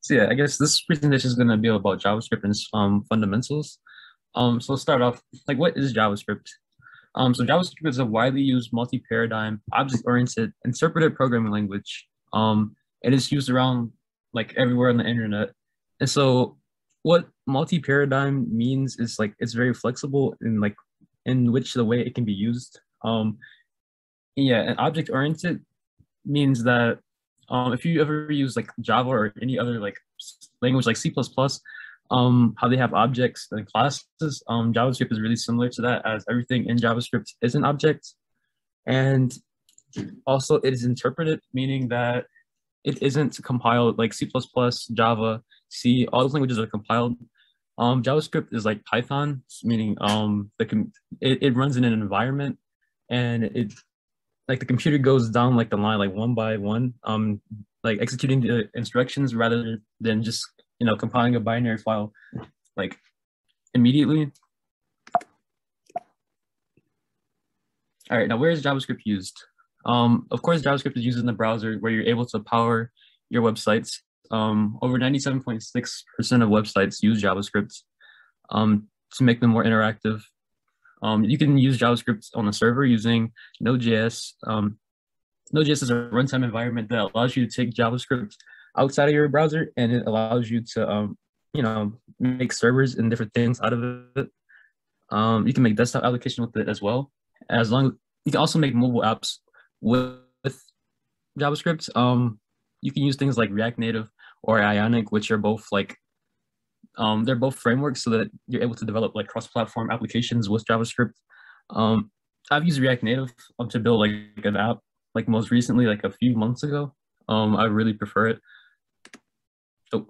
So yeah, I guess this presentation is going to be about JavaScript and fundamentals. So let's start off, like, what is JavaScript? So JavaScript is a widely used multi-paradigm, object-oriented, interpreted programming language. It is used around like everywhere on the internet. And so what multi-paradigm means is like it's very flexible in like in which the way it can be used. Yeah, and object-oriented means that if you ever use like Java or any other like language like C++, how they have objects and classes, JavaScript is really similar to that, as everything in JavaScript is an object. And also it is interpreted, meaning that it isn't compiled like C++, Java, C, all those languages are compiled. JavaScript is like Python, meaning it runs in an environment, and it like the computer goes down like the line like one by one, like executing the instructions rather than just compiling a binary file like immediately. All right, now where is JavaScript used? Of course, JavaScript is used in the browser where you're able to power your websites. Over 97.6% of websites use JavaScript to make them more interactive. You can use JavaScript on the server using Node.js. Node.js is a runtime environment that allows you to take JavaScript outside of your browser, and it allows you to, make servers and different things out of it. You can make desktop application with it as well. You can also make mobile apps with JavaScript. You can use things like React Native or Ionic, which are both like they're both frameworks so that you're able to develop like cross-platform applications with JavaScript. I've used React Native to build like an app like most recently, like a few months ago. I really prefer it. Oh,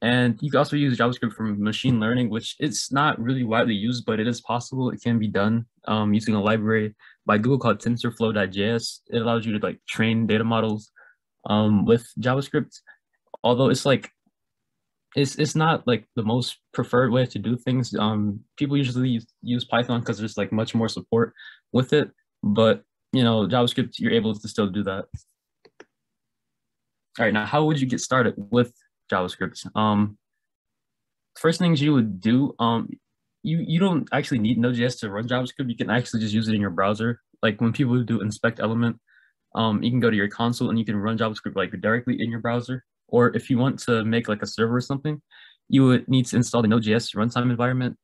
and you can also use JavaScript for machine learning, which it's not really widely used, but it is possible. It can be done using a library by Google called TensorFlow.js. It allows you to like train data models with JavaScript, although it's like it's not like the most preferred way to do things. People usually use Python because there's like much more support with it, but JavaScript, you're able to still do that. All right, now how would you get started with JavaScript? First things you would do, you don't actually need Node.js to run JavaScript. You can actually just use it in your browser. Like when people do inspect element, you can go to your console and you can run JavaScript like directly in your browser. Or if you want to make like a server or something, you would need to install the Node.js runtime environment.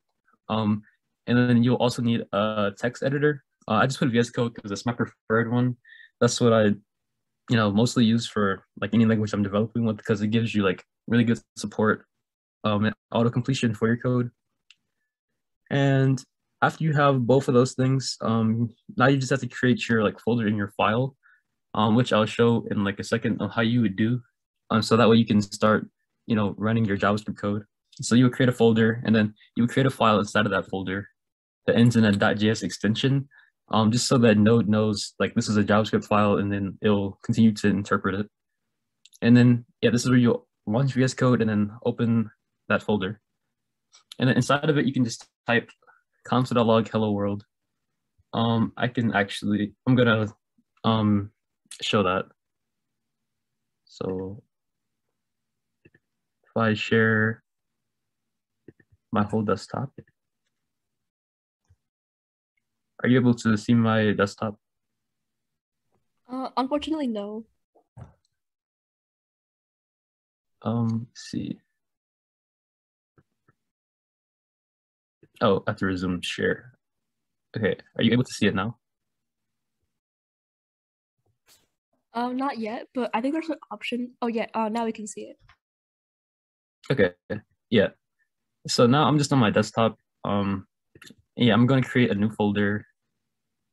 And then you'll also need a text editor. I just put VS Code because it's my preferred one. That's what I, mostly use for like any language I'm developing with, because it gives you like really good support and auto completion for your code. And after you have both of those things, now you just have to create your like folder in your file, which I'll show in like a second of how you would do. So that way you can start, running your JavaScript code. So you would create a folder, and then you would create a file inside of that folder that ends in a .js extension, just so that Node knows like this is a JavaScript file, and then it'll continue to interpret it. And then, yeah, this is where you'll launch VS Code and then open that folder. And then inside of it, you can just type console.log hello world. I'm gonna show that. So if I share my whole desktop, are you able to see my desktop? Unfortunately, no. Let's see. Oh, I have to resume share. Okay, are you able to see it now? Not yet, but I think there's an option. Oh yeah, now we can see it. Okay, yeah. So now I'm just on my desktop. Yeah, I'm gonna create a new folder.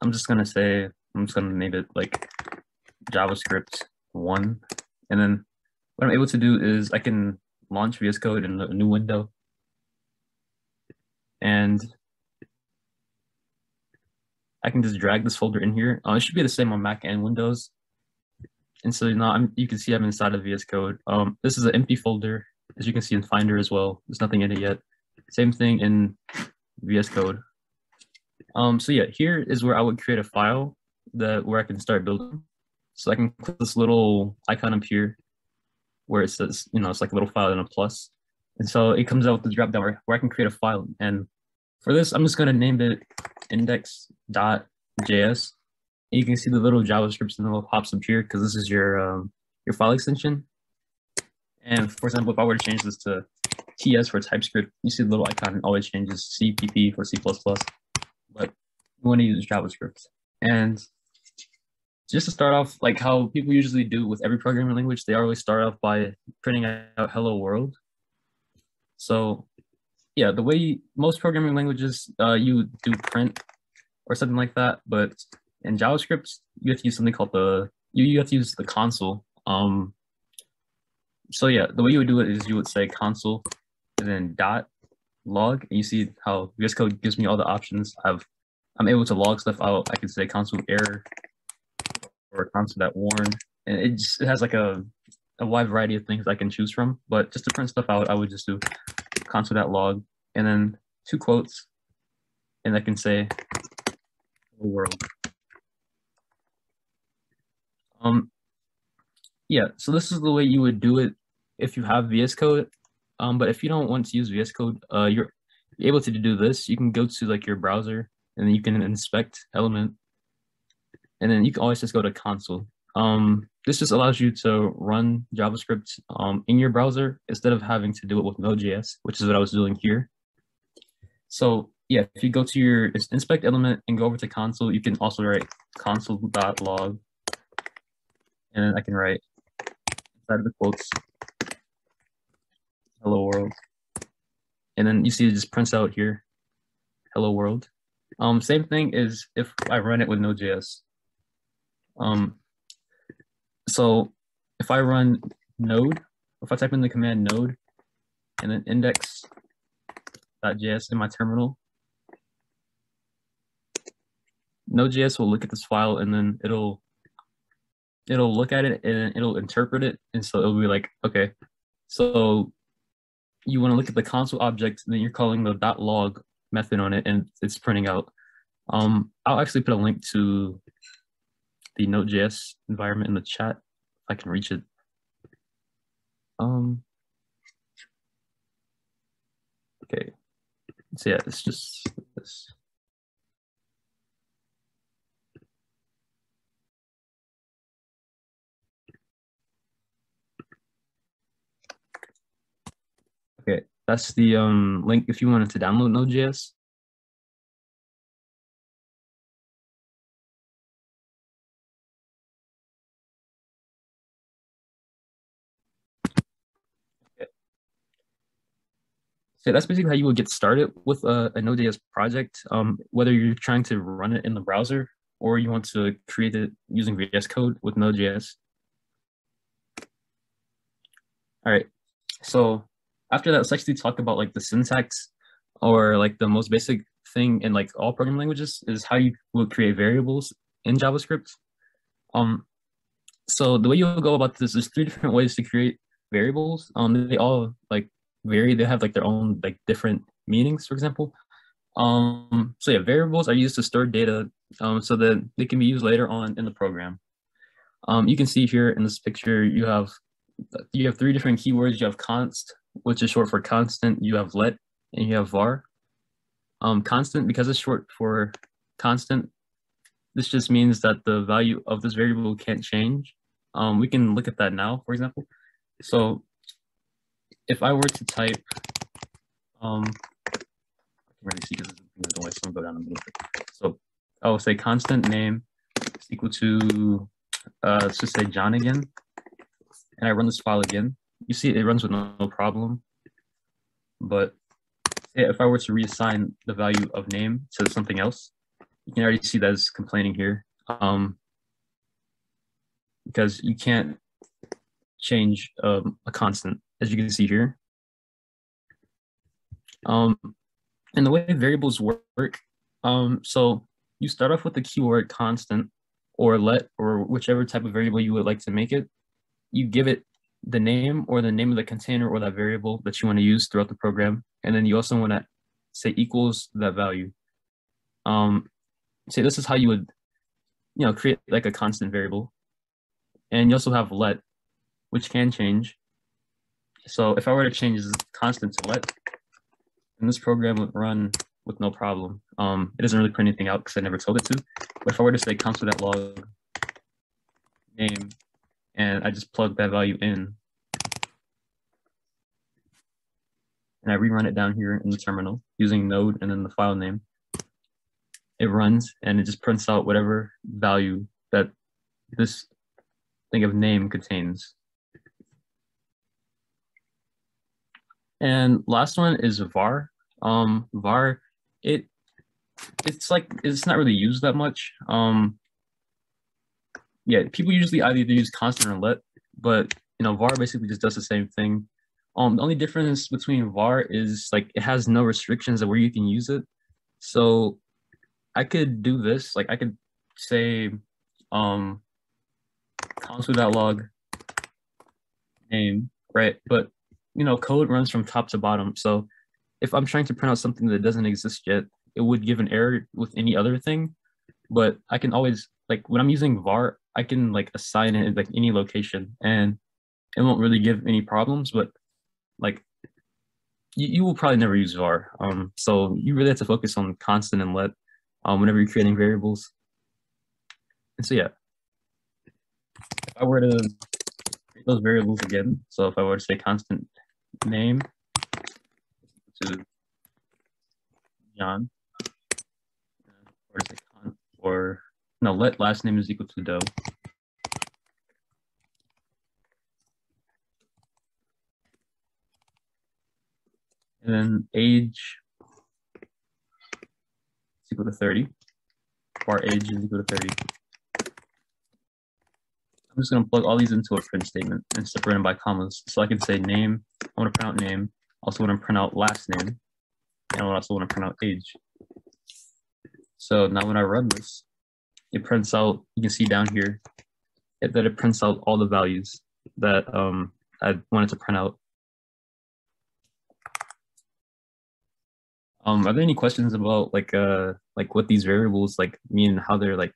I'm just gonna name it like JavaScript 1. And then what I'm able to do is I can launch VS Code in a new window. And I can just drag this folder in here. It should be the same on Mac and Windows. And so now you can see I'm inside of VS Code. This is an empty folder, as you can see in Finder as well. There's nothing in it yet. Same thing in VS Code. So yeah, here is where I would create a file where I can start building. So I can click this little icon up here, where it says, it's like a little file and a plus. And so it comes out with the drop down where I can create a file. And for this, I'm just going to name it index.js. And you can see the little JavaScript symbol pops up here because this is your file extension. And for example, if I were to change this to TS for TypeScript, you see the little icon always changes CPP for C++, but you want to use JavaScript. And just to start off, like how people usually do with every programming language, they always start off by printing out hello world. So yeah, the way most programming languages, you do print or something like that, but in JavaScript, you have to use something called you have to use the console. So yeah, the way you would do it is you would say console and then dot log, and you see how VS Code gives me all the options. I'm able to log stuff out. I can say console error or console.warn, and it has like a wide variety of things I can choose from. But just to print stuff out, I would just do console.log and then 2 quotes, and I can say hello world. Yeah, so this is the way you would do it if you have VS Code. But if you don't want to use VS Code, you're able to do this. You can go to like your browser and then you can inspect element, and then you can always just go to console. This just allows you to run JavaScript in your browser instead of having to do it with Node.js, which is what I was doing here. So yeah, if you go to your inspect element and go over to console, you can also write console.log, and then I can write inside of the quotes, hello world. And then you see it just prints out here, hello world. Same thing is if I run it with Node.js. So if I run node, if I type in the command node and then index.js in my terminal, Node.js will look at this file and then it'll look at it and it'll interpret it. And so it'll be like, okay, so you want to look at the console object, and then you're calling the .log method on it, and it's printing out. I'll actually put a link to the Node.js environment in the chat if I can reach it. Okay, so yeah, it's just this. Okay, that's the link if you wanted to download Node.js. Okay. So that's basically how you would get started with a Node.js project, whether you're trying to run it in the browser or you want to create it using VS Code with Node.js. All right, so after that, let's actually talk about like the syntax, or like the most basic thing in like all programming languages is how you will create variables in JavaScript. So the way you'll go about this is 3 different ways to create variables. They all like vary. They have like their own like different meanings, for example. So yeah, variables are used to store data so that they can be used later on in the program. You can see here in this picture, you have 3 different keywords. You have const, which is short for constant. You have let, and you have var. Constant, because it's short for constant, this just means that the value of this variable can't change. We can look at that now, for example. So if I were to type, I can really see because it's going to go down a little bit. So I will say constant name is equal to, let's just say John again. And I run this file again. You see it runs with no problem. But if I were to reassign the value of name to something else, you can already see that it's complaining here, because you can't change a constant, as you can see here. And the way variables work, so you start off with the keyword constant or let, or whichever type of variable you would like to make it. You give it the name or the name of the container or that variable that you want to use throughout the program. And then you also want to say equals that value. So this is how you would, create like a constant variable. And you also have let, which can change. So if I were to change this constant to let, then this program would run with no problem. It doesn't really print anything out because I never told it to. But if I were to say console.log name, and I just plug that value in, and I rerun it down here in the terminal using node and then the file name, it runs and it just prints out whatever value that this thing of name contains. And last one is var. Var, it's not really used that much. Yeah, people usually either use constant or let, but var basically just does the same thing. The only difference between var is like it has no restrictions of where you can use it. So I could do this, like I could say console.log name, right? But code runs from top to bottom. So if I'm trying to print out something that doesn't exist yet, it would give an error with any other thing. But I can always, like when I'm using var, I can like assign it like any location and it won't really give any problems. But like you will probably never use var. So you really have to focus on constant and let whenever you're creating variables. And so yeah, if I were to create those variables again, so if I were to say constant name to John, or no, let last name is equal to Doe. And then age is equal to 30. Var age is equal to 30. I'm just going to plug all these into a print statement and separate them by commas. So I can say name, I want to print out name, also want to print out last name, and I also want to print out age. So now when I run this, it prints out, you can see down here, that it prints out all the values that I wanted to print out. Are there any questions about like what these variables like mean and how they're like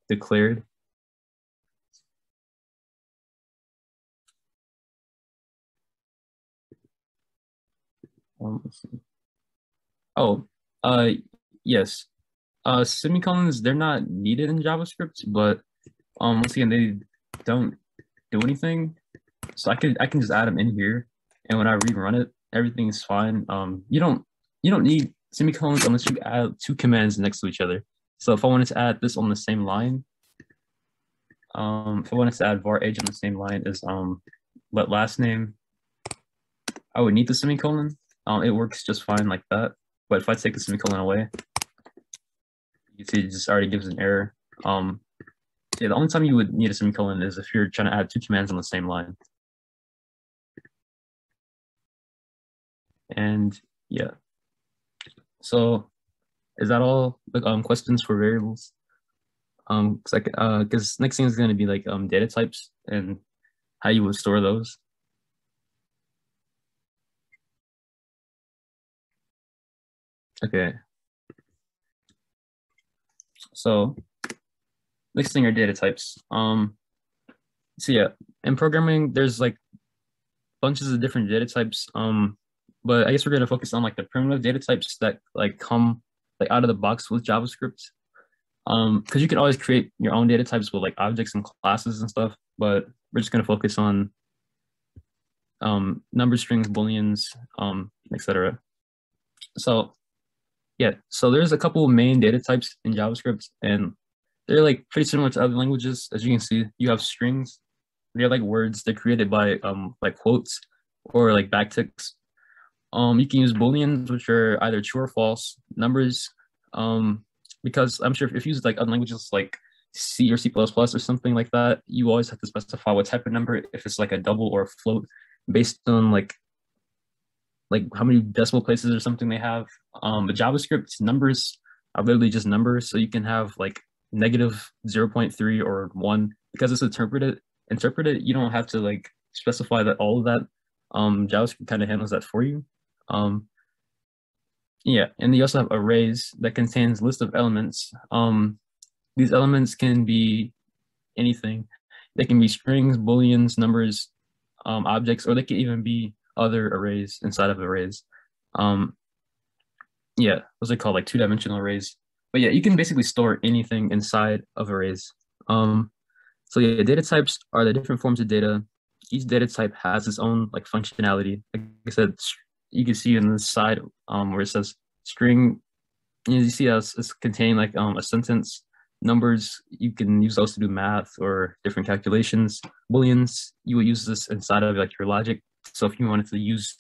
declared? Let's see. Oh, yes. Semicolons, they're not needed in JavaScript, but once again, they don't do anything. So I can just add them in here, and when I rerun it, everything's fine. You don't need semicolons unless you add two commands next to each other. So if I wanted to add this on the same line, if I wanted to add var age on the same line as let last name, I would need the semicolon. It works just fine like that. But if I take the semicolon away, you can see it just already gives an error. Yeah, the only time you would need a semicolon is if you're trying to add two commands on the same line. And yeah. So is that all the questions for variables? Because next thing is going to be like data types and how you would store those. Okay. So next thing are data types. So yeah, in programming, there's like bunches of different data types. But I guess we're gonna focus on like the primitive data types that like come like out of the box with JavaScript. Because you can always create your own data types with like objects and classes and stuff, but we're just gonna focus on number strings, booleans, etc. So yeah, so there's a couple of main data types in JavaScript, and they're like pretty similar to other languages. As you can see, you have strings. They're like words. They're created by like quotes or like backticks. You can use booleans, which are either true or false. Numbers, because I'm sure if you use like other languages like C or C++ or something like that, you always have to specify what type of number, if it's like a double or a float, based on like how many decimal places or something they have. But JavaScript numbers are literally just numbers, so you can have like negative 0.3 or 1 because it's interpreted. You don't have to like specify that all of that. JavaScript kind of handles that for you. Yeah, and you also have arrays that contains list of elements. These elements can be anything. They can be strings, booleans, numbers, objects, or they could even be other arrays inside of arrays. Yeah, those are called like two-dimensional arrays. But yeah, you can basically store anything inside of arrays. So yeah, data types are the different forms of data. Each data type has its own like functionality. Like I said, you can see in the side where it says string, you see it's containing like a sentence. Numbers, you can use those to do math or different calculations. Booleans, you will use this inside of like your logic. So if you wanted to use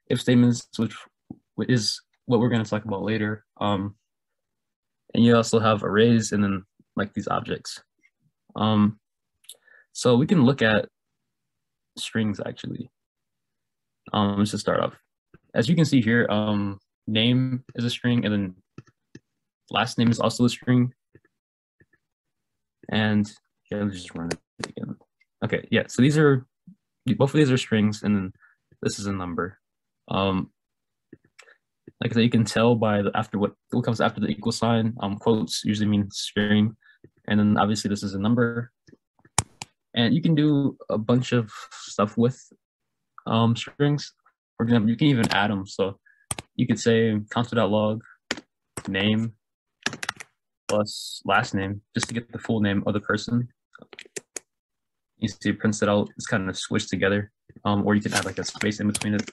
if statements, which is what we're going to talk about later. And you also have arrays and then like these objects. So we can look at strings actually. Let's just start off. As you can see here, name is a string, and then last name is also a string. And yeah, let's just run it again. Okay, yeah, so both of these are strings, and then this is a number. Like I said, you can tell by what comes after the equal sign. Quotes usually mean string, and then obviously this is a number. And you can do a bunch of stuff with strings. For example, you can even add them. So you could say console.log name plus last name just to get the full name of the person. You see it prints it out. It's kind of switched together. Or you can add like a space in between it.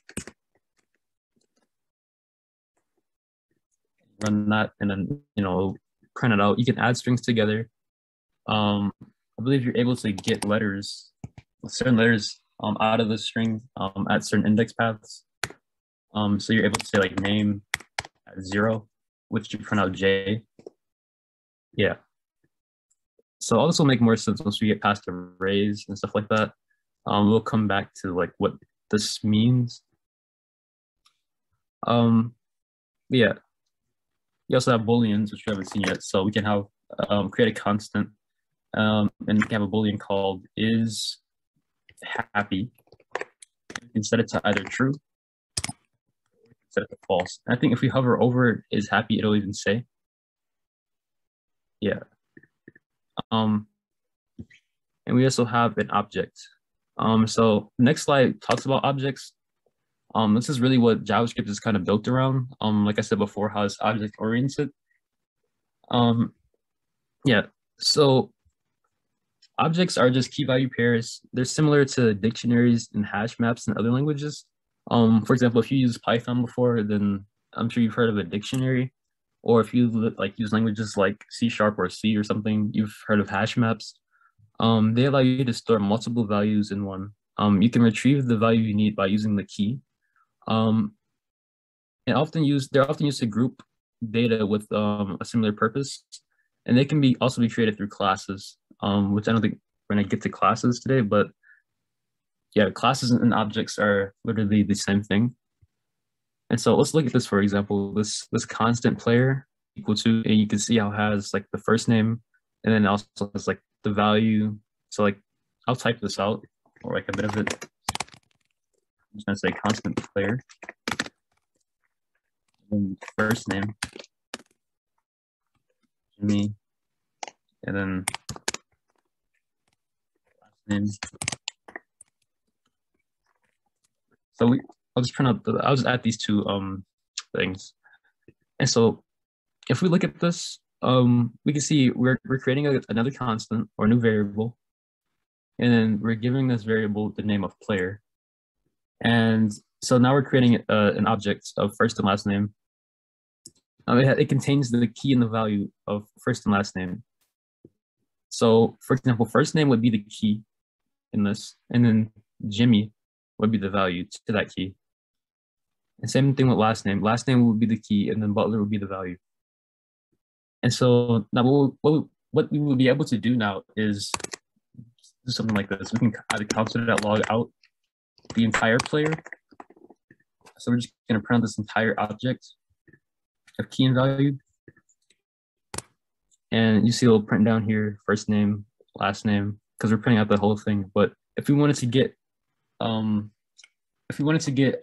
Run that and then, print it out. You can add strings together. I believe you're able to get certain letters out of the string at certain index paths. So you're able to say like name at 0, which you print out J. Yeah. So all this will make more sense once we get past arrays and stuff like that. We'll come back to like what this means. Yeah. You also have Booleans, which we haven't seen yet. So we can have create a constant, and we can have a Boolean called is happy. You can set it to either true, set it to false. And I think if we hover over is happy, it'll even say. Yeah. And we also have an object. So the next slide talks about objects. This is really what JavaScript is kind of built around. Like I said before, how it's object oriented. Yeah, so objects are just key value pairs. They're similar to dictionaries and hash maps in other languages. For example, if you use Python before, then I'm sure you've heard of a dictionary. Or if you like use languages like C# or C or something, you've heard of hash maps. They allow you to store multiple values in one. You can retrieve the value you need by using the key. They're often used to group data with a similar purpose, and they can also be created through classes, which I don't think we're gonna get to classes today, but yeah, classes and objects are literally the same thing. And so let's look at this, for example, this constant player equal to, and you can see how it has like the first name, and then it also has like the value. So like, I'll type this out, or like a bit of it. I'm just gonna say constant player, and then first name, Jimmy, and then last name. So I'll just add these two things. And so if we look at this, we can see we're creating another constant or new variable, and then we're giving this variable the name of player. And so now we're creating an object of first and last name. It contains the key and the value of first and last name. So for example, first name would be the key in this, and then Jimmy would be the value to that key. And same thing with last name. Last name would be the key, and then Butler would be the value. And so now what we will be able to do now is do something like this. We can either console.log out the entire player. So we're just going to print out this entire object of key and value. And you see it'll print down here first name, last name, because we're printing out the whole thing. But if we wanted to get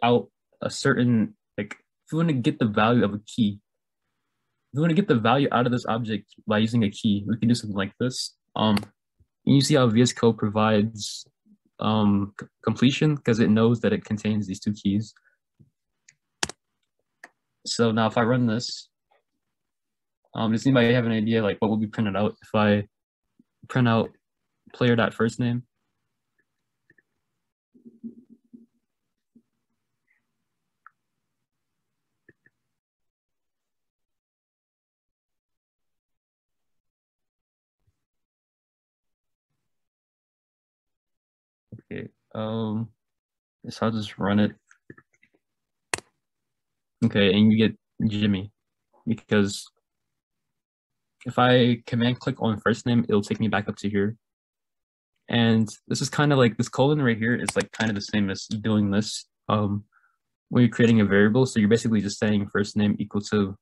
out a certain, like if we want to get the value of a key, if we want to get the value out of this object by using a key, we can do something like this. And you see how VS Code provides completion because it knows that it contains these two keys. So now if I run this, does anybody have an idea like what will be printed out if I print out player.firstname? Okay, so I'll just run it. Okay, and you get Jimmy because if I command click on first name, it'll take me back up to here. And this is kind of like this colon right here is like kind of the same as doing this when you're creating a variable. So you're basically just saying first name equal to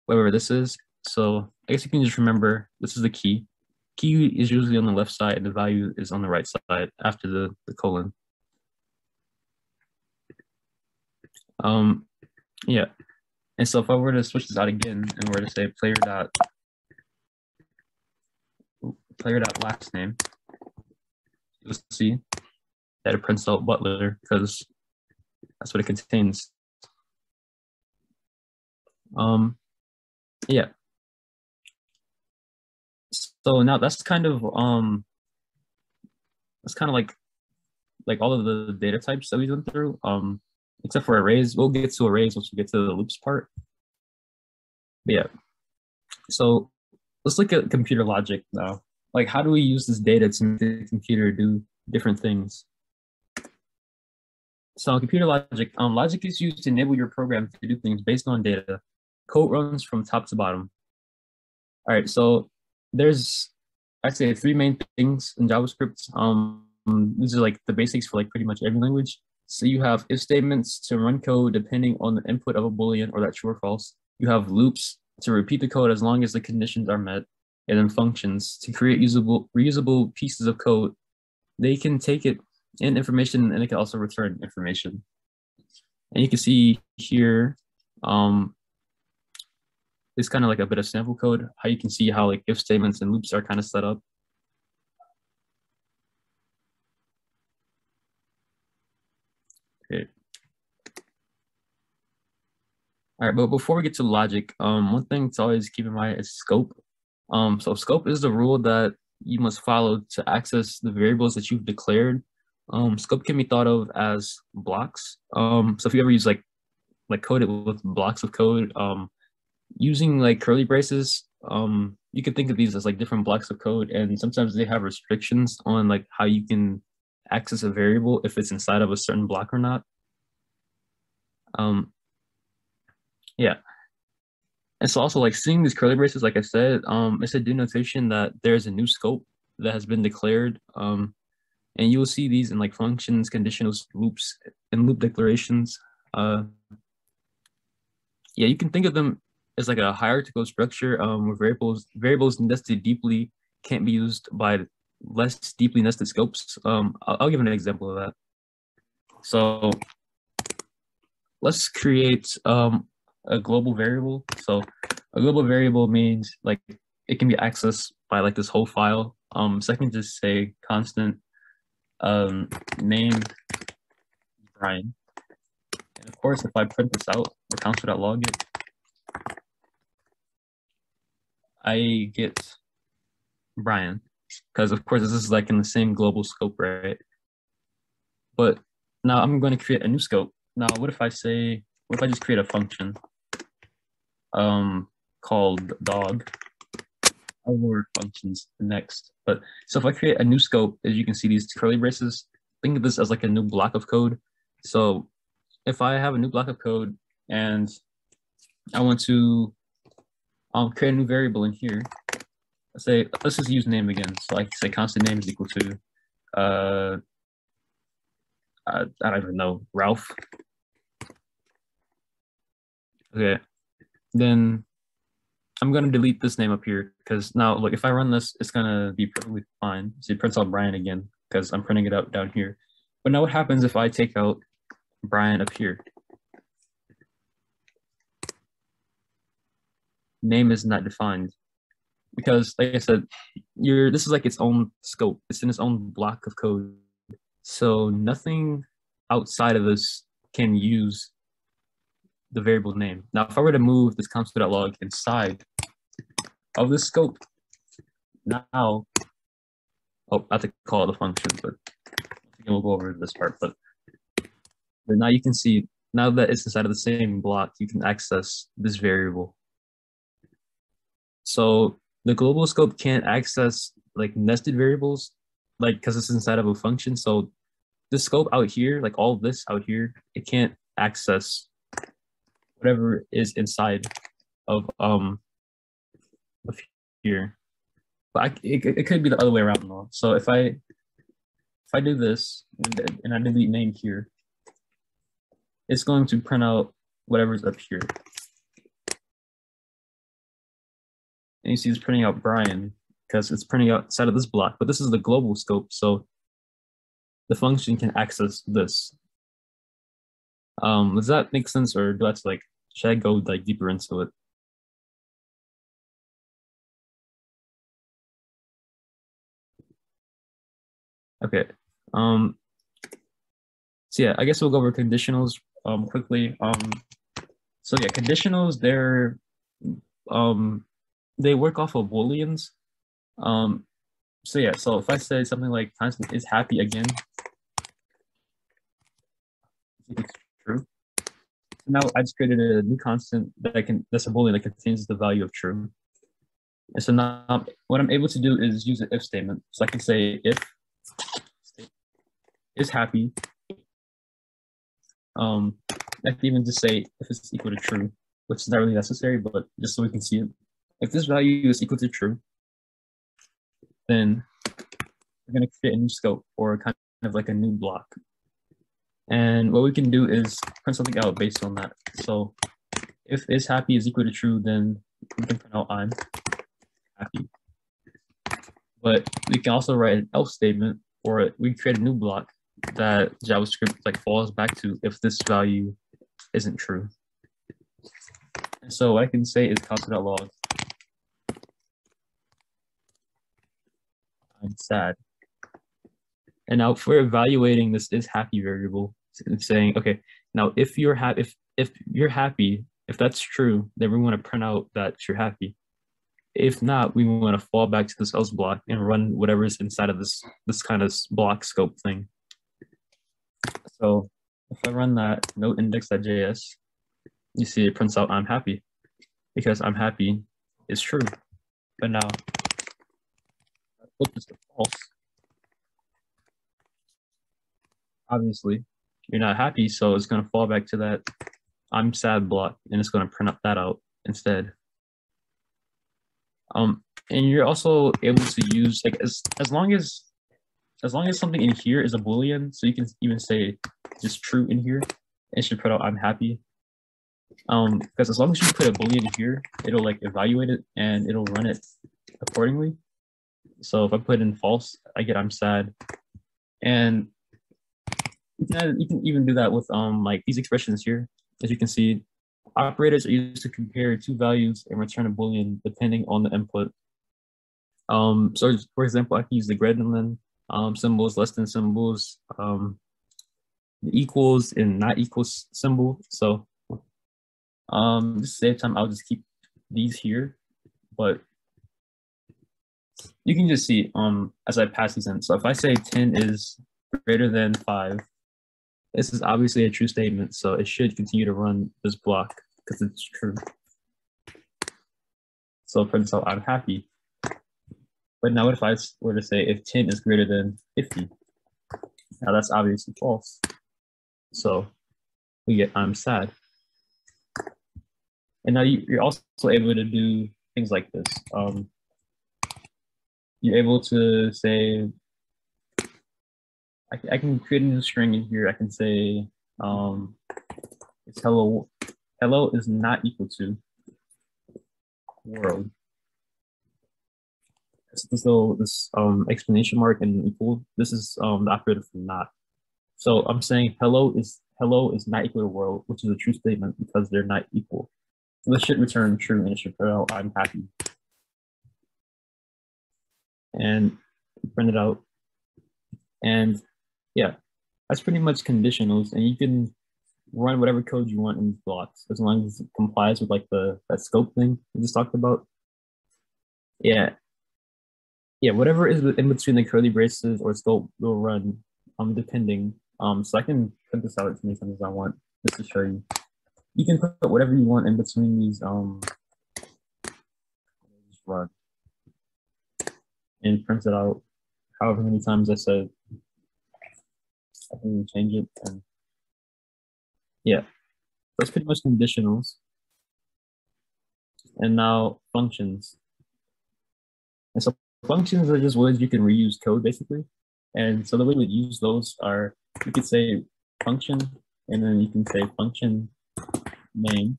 whatever this is. So I guess you can just remember this is the key. Key is usually on the left side and the value is on the right side after the colon. Yeah. And so if I were to switch this out again and were to say player dot last name, you'll see that it prints out Butler because that's what it contains. Yeah. So now that's kind of like all of the data types that we went through. Except for arrays. We'll get to arrays once we get to the loops part. But yeah. So let's look at computer logic now. Like, how do we use this data to make the computer do different things? So computer logic, logic is used to enable your program to do things based on data. Code runs from top to bottom. All right, so there's, I'd say, three main things in JavaScript. These are like the basics for like pretty much every language. So you have if statements to run code depending on the input of a Boolean or that's true or false. You have loops to repeat the code as long as the conditions are met. And then functions to create reusable pieces of code. They can take it in information and they can also return information. And you can see here, it's kind of like a bit of sample code, how you can see how like if statements and loops are kind of set up. Okay. All right, but before we get to logic, one thing to always keep in mind is scope. So scope is the rule that you must follow to access the variables that you've declared. Scope can be thought of as blocks. So if you ever use like code it with blocks of code, using like curly braces, you can think of these as like different blocks of code, and sometimes they have restrictions on like how you can access a variable if it's inside of a certain block or not. Yeah. And so also like seeing these curly braces, like I said, it's a denotation that there's a new scope that has been declared. And you'll see these in like functions, conditionals, loops, and loop declarations. Yeah, you can think of them as like a hierarchical structure where variables nested deeply can't be used by less deeply nested scopes. I'll give an example of that. So let's create a global variable. So a global variable means like it can be accessed by like this whole file. So I can just say constant name Brian. And of course, if I print this out or console.log it, I get Brian, because of course this is like in the same global scope, right? But now I'm going to create a new scope. Now, what if I just create a function called dog? I'll word functions next. But so if I create a new scope, as you can see these curly braces, think of this as like a new block of code. So if I have a new block of code and I want to create a new variable in here, let's just use name again. So I can say constant name is equal to I don't even know, Ralph. Okay, then I'm gonna delete this name up here because now look, if I run this, it's gonna be perfectly fine. So it prints out Brian again because I'm printing it out down here. But now what happens if I take out Brian up here? Name is not defined because, like I said, this is like its own scope. It's in its own block of code. So nothing outside of this can use the variable name. Now, if I were to move this console.log inside of this scope, now, oh, I have to call it a function, but we'll go over this part. But now you can see, now that it's inside of the same block, you can access this variable. So the global scope can't access like nested variables, like because it's inside of a function. So the scope out here, like all this out here, it can't access whatever is inside of here. But it could be the other way around though. So if I do this and I delete name here, it's going to print out whatever's up here. And you see it's printing out Brian because it's printing outside of this block, but this is the global scope, so the function can access this. Does that make sense, or do I have to should I go deeper into it? Okay. So yeah, I guess we'll go over conditionals quickly. So yeah, conditionals, they work off of Booleans. So yeah, so if I say something like constant is happy again, it's true. So now I just created a new constant that's a Boolean that contains the value of true. And so now what I'm able to do is use an if statement. So I can say if is happy. I can even just say if it's equal to true, which is not really necessary, but just so we can see it. If this value is equal to true, then we're going to create a new scope or kind of like a new block. And what we can do is print something out based on that. So if is happy is equal to true, then we can print out I'm happy. But we can also write an else statement, or we create a new block that JavaScript falls back to if this value isn't true. And so what I can say is console.log I'm sad. And now if we're evaluating this is happy variable, it's saying, okay, now if you're happy, if you're happy, if that's true, then we want to print out that you're happy. If not, we want to fall back to this else block and run whatever is inside of this kind of block scope thing. So if I run that node index.js, you see it prints out I'm happy because I'm happy is true. But now flip this to false. Obviously, you're not happy, so it's going to fall back to that I'm sad block, and it's going to print that out instead. And you're also able to use as long as something in here is a Boolean, so you can even say just true in here, it should print out I'm happy. Because as long as you put a Boolean in here, it'll evaluate it and it'll run it accordingly. So if I put in false, I get I'm sad. And you can even do that with these expressions here. As you can see, operators are used to compare two values and return a Boolean depending on the input. So for example, I can use the greater than symbols, less than symbols, the equals and not equals symbol. So just to save time, I'll just keep these here, but you can just see as I pass these in. So if I say 10 is greater than 5, this is obviously a true statement, so it should continue to run this block because it's true. So it prints out I'm happy. But now what if I were to say if 10 is greater than 50? Now that's obviously false. So we get I'm sad. And now you're also able to do things like this. You're able to say, I can create a new string in here. I can say it's hello. Hello is not equal to world. So this exclamation mark and equal. This is the operator for not. So I'm saying hello is not equal to world, which is a true statement because they're not equal. So this should return true and it should print out I'm happy. And print it out. And yeah, that's pretty much conditionals, and you can run whatever code you want in these blocks as long as it complies with like that scope thing we just talked about. Yeah, yeah, whatever is in between the curly braces or scope will run, depending. So I can print this out as many times as I want just to show you. You can put whatever you want in between these just run and print it out however many times I said. I can change it, and yeah, that's pretty much conditionals. And now functions. And so functions are just ways you can reuse code basically. And so the way we use those are, you could say function, and then you can say function name,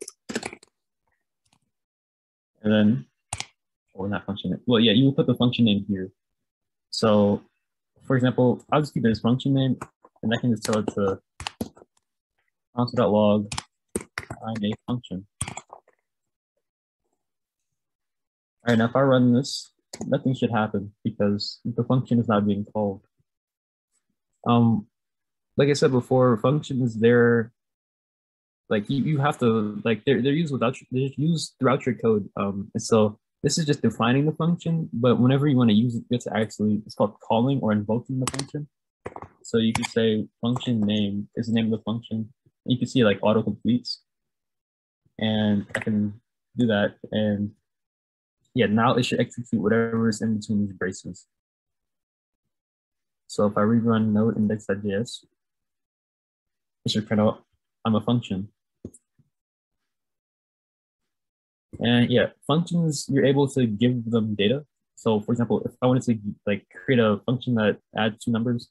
and then, or not function name. Well, yeah, you will put the function name here. So for example, I'll just keep it as function name, and I can just tell it to console.log find a function. All right, now if I run this, nothing should happen because the function is not being called. Like I said before, functions, they're like you have to like they're used they're used throughout your code. And so this is just defining the function, but whenever you want to use it, you have to actually, it's called calling or invoking the function. So you can say function name is the name of the function. You can see like auto completes, and I can do that, and yeah, now it should execute whatever is in between these braces. So if I rerun node index.js, it should print out I'm a function. And yeah, functions, you're able to give them data. So for example, if I wanted to like create a function that adds two numbers,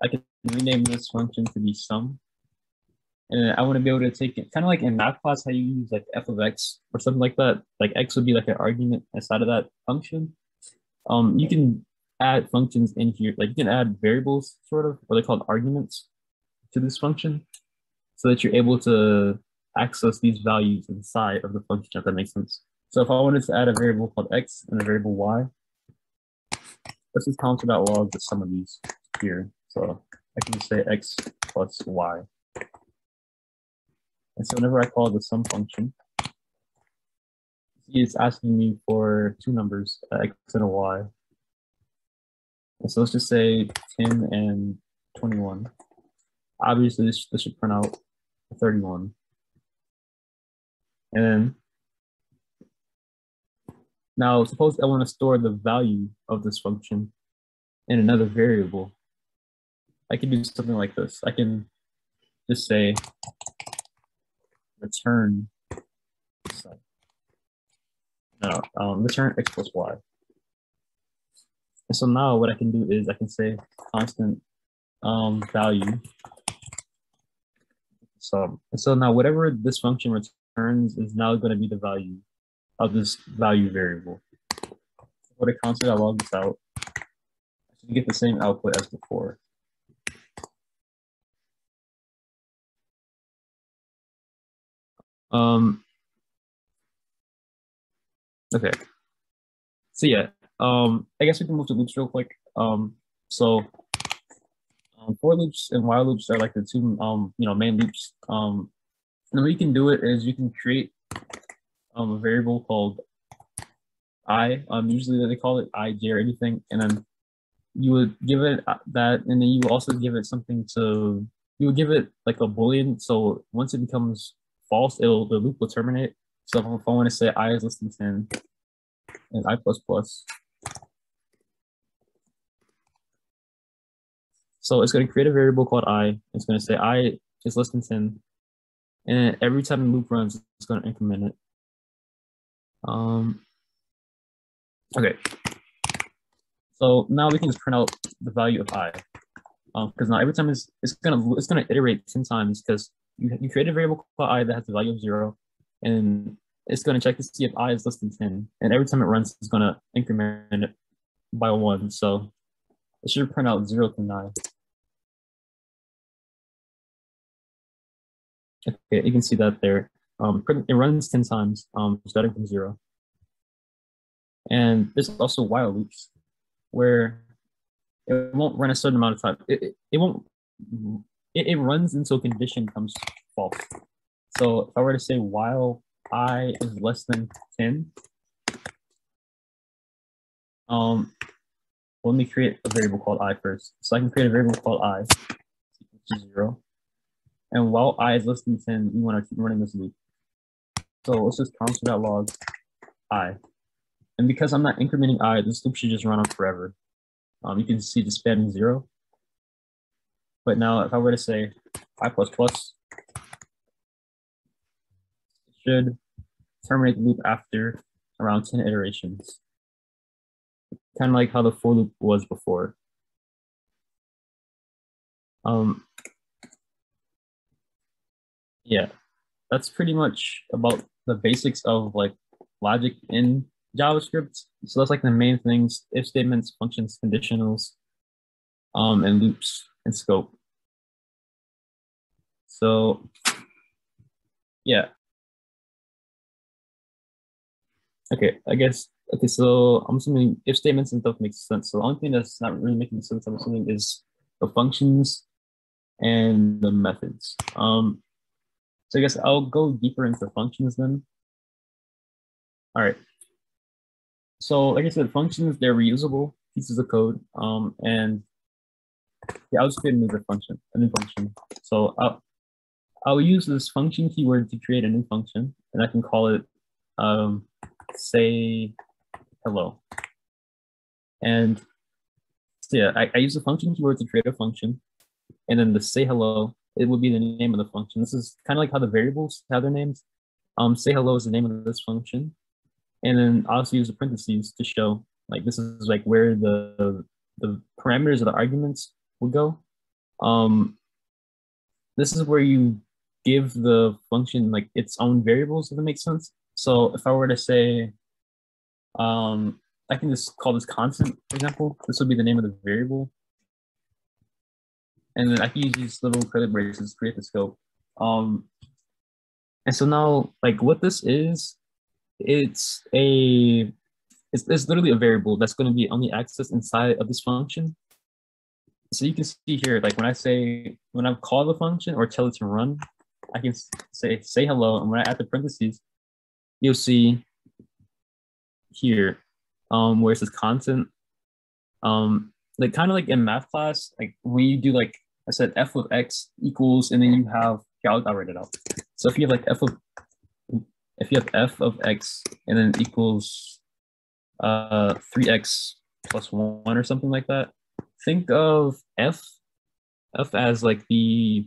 I can rename this function to be sum. And I want to be able to take it kind of like in math class, how you use like f of x or something like that. Like x would be like an argument inside of that function. You can add functions in here. Like you can add variables sort of, or they're called arguments to this function, so that you're able to access these values inside of the function, if that makes sense. So if I wanted to add a variable called x and a variable y, let's just console.log the sum of these here. So I can just say x plus y. And so whenever I call the sum function, it's asking me for two numbers, x and a y. And so let's just say 10 and 21. Obviously, this should print out 31. And then, now suppose I want to store the value of this function in another variable. I can do something like this. I can just say return, return x plus y. And so now what I can do is I can say constant value. So now whatever this function returns is now going to be the value of this value variable. What a constant, I log this out. I should get the same output as before. Okay. So yeah, I guess we can move to loops real quick. For loops and while loops are like the two main loops. And the way you can do it is you can create a variable called I. Usually they call it ij or anything, and then you would give it that, and then you would also give it something to, you would give it like a Boolean. So once it becomes false, the loop will terminate. So if I want to say I is less than 10 and I plus plus, so it's going to create a variable called I. It's going to say I is less than 10, and every time the loop runs, it's going to increment it. Okay. So now we can just print out the value of I, because now every time it's gonna iterate 10 times, because you create a variable called I that has the value of 0, and it's gonna check to see if I is less than 10, and every time it runs, it's gonna increment it by 1. So it should print out 0 to 9. Okay, you can see that there. It runs 10 times, starting from 0. And there's also while loops, where it won't run a certain amount of time. It won't. It runs until condition comes false. So if I were to say while I is less than 10, let me create a variable called I first. So I can create a variable called I equals to 0. And while I is less than 10, we want to keep running this loop. So let's just console.log I. And because I'm not incrementing I, this loop should just run on forever. You can see the spanning 0. But now if I were to say I++, it should terminate the loop after around 10 iterations. Kind of like how the for loop was before. Yeah, that's pretty much about the basics of like logic in JavaScript. So that's like the main things: if statements, functions, conditionals, and loops and scope. So yeah. Okay, I guess, okay, so I'm assuming if statements and stuff makes sense. So the only thing that's not really making sense, I'm assuming, is the functions and the methods. So I guess I'll go deeper into functions then. All right. So like I said, functions, they're reusable pieces of code. And yeah, I'll just create a new function. So I'll use this function keyword to create a new function, and I can call it say hello. And so yeah, I use the function keyword to create a function, and then the say hello, it would be the name of the function. This is kind of like how the variables have their names. Say hello is the name of this function. And then I also use the parentheses to show like this is like where the parameters of the arguments will go. This is where you give the function like its own variables, if that makes sense. So if I were to say, I can just call this constant, for example. This would be the name of the variable. And then I can use these little credit braces to create the scope. And so now, like what this is, it's literally a variable that's going to be only accessed inside of this function. So you can see here, like when I call the function or tell it to run, I can say hello, and when I add the parentheses, you'll see here where it says constant. Like kind of like in math class, like when you do like I said f of x equals, and then you have, yeah, I'll write it out. So if you have like f of x and then equals 3x plus 1 or something like that, think of f as like the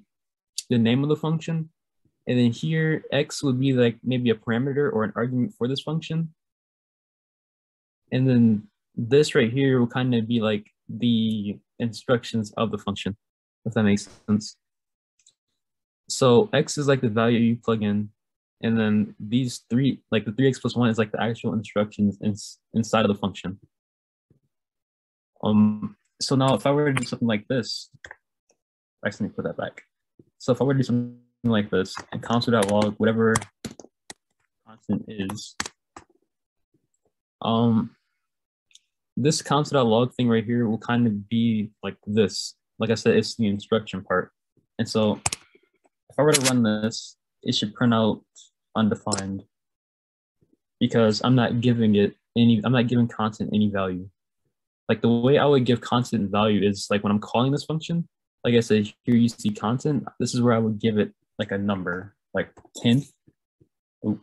name of the function, and then here x would be like maybe a parameter or an argument for this function, and then this right here will kind of be like the instructions of the function, if that makes sense. So x is like the value you plug in, and then these three, like the 3x plus 1 is like the actual instructions inside of the function. So now if I were to do something like this, actually let me put that back. So if I were to do something like this and console.log whatever constant is, this console.log thing right here will kind of be like this. Like I said, it's the instruction part. And so if I were to run this, it should print out undefined, because I'm not giving constant any value. Like the way I would give constant value is like when I'm calling this function, like I said, here you see constant, this is where I would give it like a number, like 10. Ooh.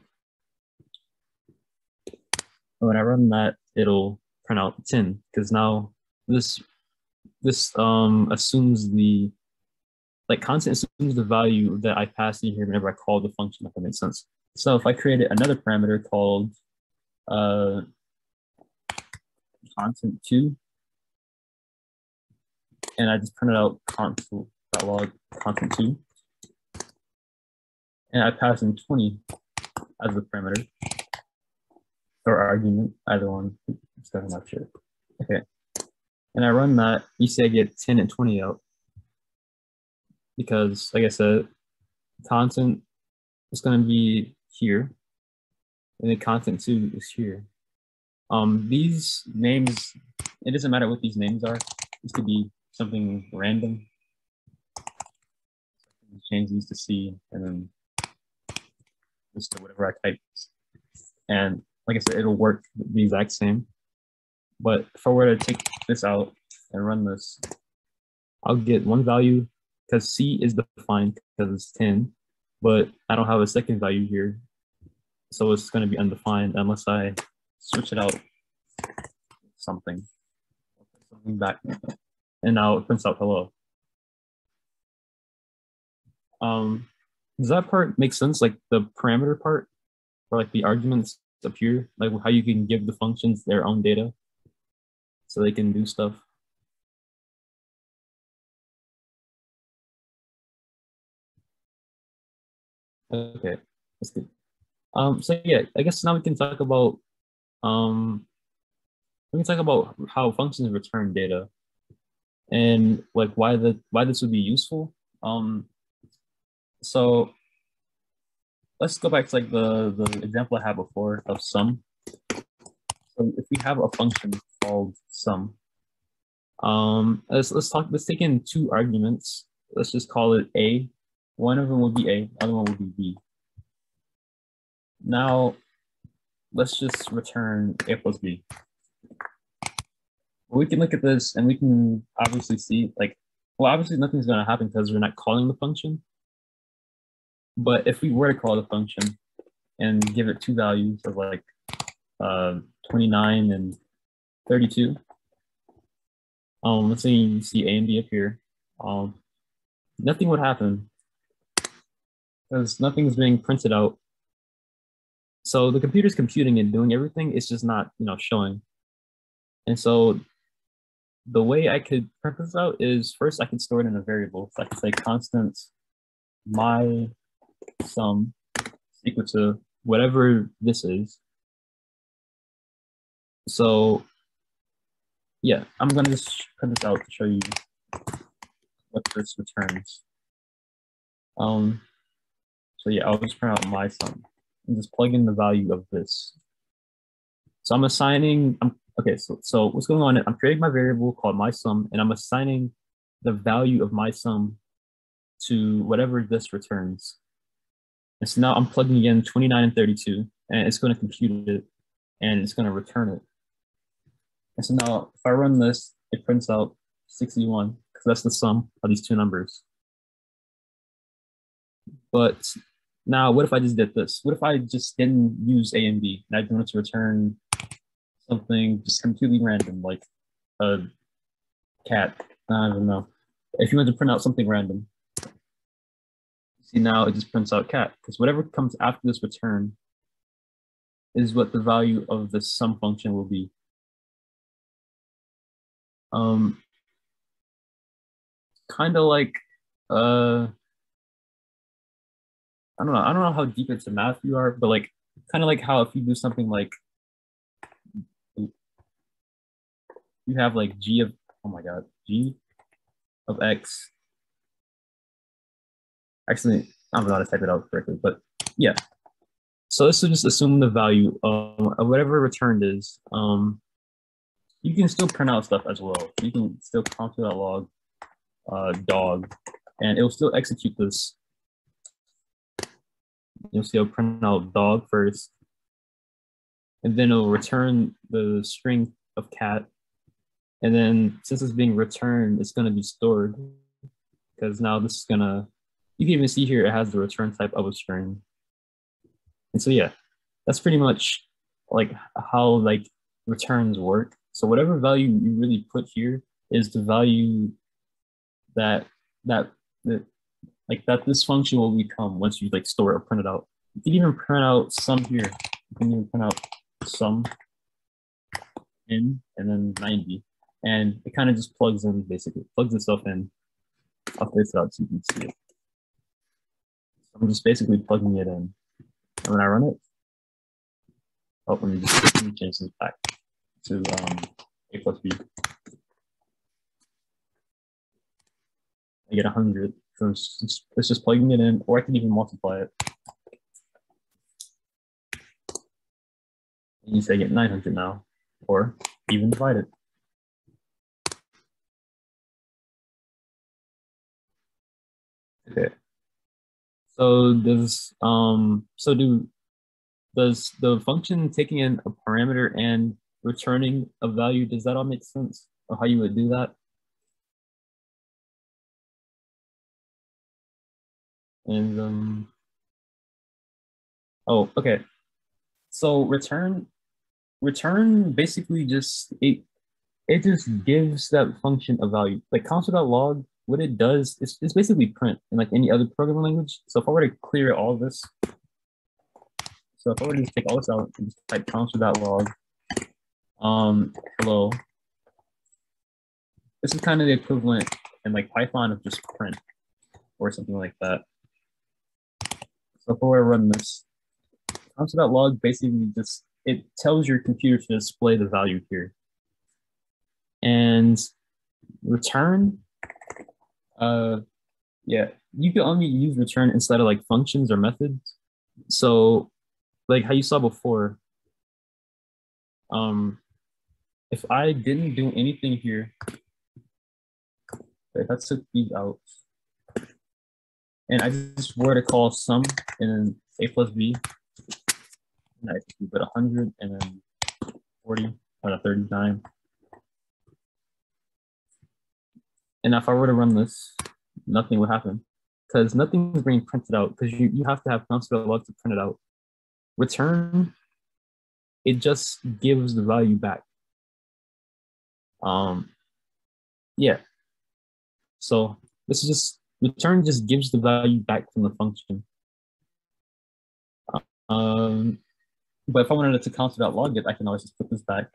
When I run that, it'll print out 10, because now this assumes the, like constant assumes the value that I pass in here whenever I call the function, if that makes sense. So if I created another parameter called constant2, and I just printed out console.log constant2, and I pass in 20 as the parameter or argument, either one. I'm not sure. Okay, and I run that. You see I get 10 and 20 out, because like I said, constant is going to be here, and the constant2 is here. These names, it doesn't matter what these names are. This could be something random. Change these to C and then just to whatever I type. And like I said, it'll work the exact same. But if I were to take this out and run this, I'll get one value because C is defined because it's 10, but I don't have a second value here. So it's going to be undefined unless I switch it out something back. And now it prints out hello. Does that part make sense? Like the parameter part, or like the arguments appear, like how you can give the functions their own data so they can do stuff. Okay, that's good. So yeah, I guess now we can talk about how functions return data and like why this would be useful. So let's go back to like the example I had before of sum. So if we have a function called sum, let's take in two arguments. Let's just call it A. One of them will be A, the other one will be B. Now let's just return A plus B. We can look at this and we can obviously see like, well, obviously nothing's going to happen because we're not calling the function. But if we were to call the function and give it two values of like 29 and 32, let's say you see A and B up here, nothing would happen because nothing's being printed out. So the computer's computing and doing everything, it's just not, showing. And so the way I could print this out is first I could store it in a variable. So I could say constant my sum equal to whatever this is. So yeah, I'm gonna just print this out to show you what this returns. So yeah, I'll just print out my sum and just plug in the value of this. So I'm assigning, okay, so what's going on? I'm creating my variable called my sum, and I'm assigning the value of my sum to whatever this returns. And so now I'm plugging in 29 and 32, and it's going to compute it, and it's going to return it. And so now if I run this, it prints out 61, because that's the sum of these two numbers. But now what if I just did this? What if I just didn't use A and B, and I wanted to return something just completely random, like a cat? I don't know. If you want to print out something random, see now it just prints out cat, because whatever comes after this return is what the value of the sum function will be. Kind of like I don't know how deep into math you are, but like kind of like how if you do something like you have like g of x. Actually, I don't know how to type it out correctly, but yeah. So this will just assume the value of whatever returned is. You can still print out stuff as well. You can still const.log dog, and it will still execute this. You'll still print out dog first, and then it'll return the string of cat. And then since it's being returned, it's going to be stored because now this is going to, you can even see here, it has the return type of a string. And so, yeah, that's pretty much like how like returns work. So whatever value you really put here is the value that this function will become once you like store it or print it out. You can even print out sum here. You can even print out sum in and then 90. And it kind of just plugs in, basically, plugs itself in. I'll place it out so you can see it. So I'm just basically plugging it in. And when I run it, let me change this back to A plus B. I get 100. So it's just plugging it in, or I can even multiply it. And you say I get 900 now, or even divide it. Okay. So does the function taking in a parameter and returning a value, does that all make sense? Or how you would do that? And oh, okay. So return basically just it just gives that function a value. Like console.log, what it does is it's basically print in like any other programming language. So if I were to clear all this, so if I were to just take all this out and just type console.log, hello, this is kind of the equivalent in like Python of just print or something like that. So if I were to run this, console.log basically just, it tells your computer to display the value here. And return, yeah, you can only use return instead of like functions or methods. So like how you saw before, if I didn't do anything here, if I took these out, and I just were to call sum and then a plus b, and I just put 100 and then 40 out of 39. And if I were to run this, nothing would happen because nothing is being printed out because you have to have console.log to print it out. Return, it just gives the value back. Yeah. So this is just, return just gives the value back from the function. But if I wanted it to console.log it, I can always just put this back.